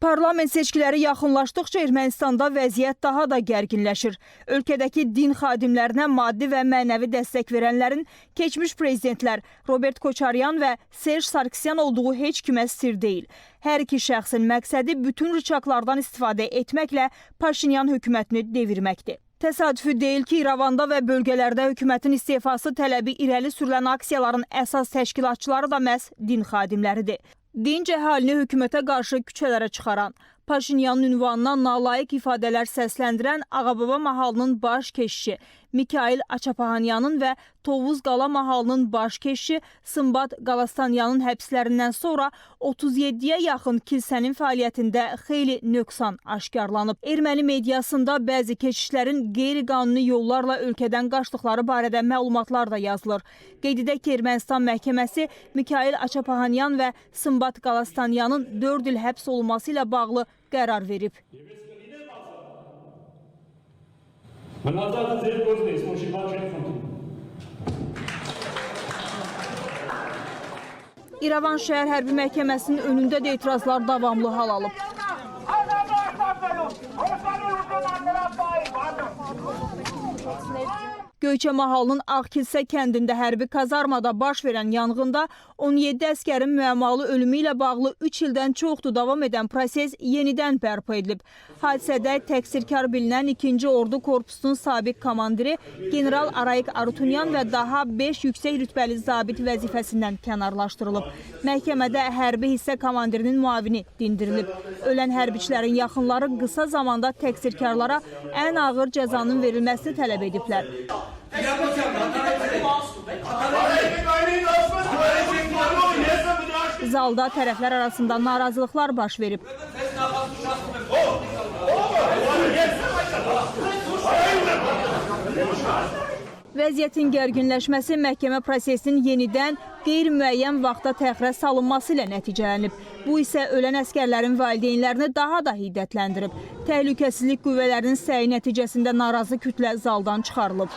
Parlament seçkiləri yaxınlaşdıqca Ermənistanda vəziyyət daha da gərginləşir. Ölkədəki din xadimlərinə maddi və mənəvi dəstək verənlərin keçmiş prezidentlər Robert Koçaryan və Serj Sarkisyan olduğu heç kimə sir deyil. Hər iki şəxsin məqsədi bütün rıçaqlardan istifadə etməklə Paşinyan hökumətini devirməkdir. Təsadüfi deyil ki, İrəvanda və bölgələrdə hökumətin istefası tələbi irəli sürülən aksiyaların əsas təşkilatçıları da məhz din xadimləridir. Dinc əhalini hökumətə qarşı küçələrə çıxaran, Paşinyanın ünvanına nalayiq ifadələr səsləndirən Ağababa mahalının baş keşişi Mikhail Açapahanyanın və Tovuz Qala mahalının baş keşişi Sımbat Qalastanyanın həbslərindən sonra 37-yə yaxın kilsənin fəaliyyətində xeyli nöqsan aşkarlanıb. Erməni mediasında bəzi keşişlərin qeyri-qanuni yollarla ölkədən qaçdıqları barədə məlumatlar da yazılır. Qeyd edək ki, Ermənistan məhkəməsi Mikhail Açapahanyan və Sımbat Qalastanyanın 4 il həbs olunması ilə bağlı qərar verib. İrəvan şəhər hərbi məhkəməsinin önündə də etirazlar davamlı hal alıb. Göyçə mahalının Ağkilsə kəndində hərbi kazarmada baş verən yanğında 17 əskərin müəmmalı ölümü ilə bağlı 3 ildən çoxdur davam edən proses yenidən bərpa edilib. Hadisədə təqsirkar bilinən 2-ci Ordu Korpusunun sabiq komandiri General Arayik Arutunyan və daha 5 yüksək rütbəli zabit vəzifəsindən kənarlaşdırılıb. Məhkəmədə hərbi hissə komandirinin müavini dindirilib. Ölən hərbiçilərin yaxınları qısa zamanda təqsirkarlara ən ağır cəzanın verilməsini tələb ediblər. Zalda tərəflər arasında narazılıqlar baş verib. Vəziyyətin gərginləşməsi məhkəmə prosesinin yenidən qeyri-müəyyən vaxta təxirə salınması ilə nəticələnib. Bu isə ölən əskərlərin valideynlərini daha da hiddətləndirib. Təhlükəsizlik qüvvələrinin səyi nəticəsində narazı kütlə zaldan çıxarılıb.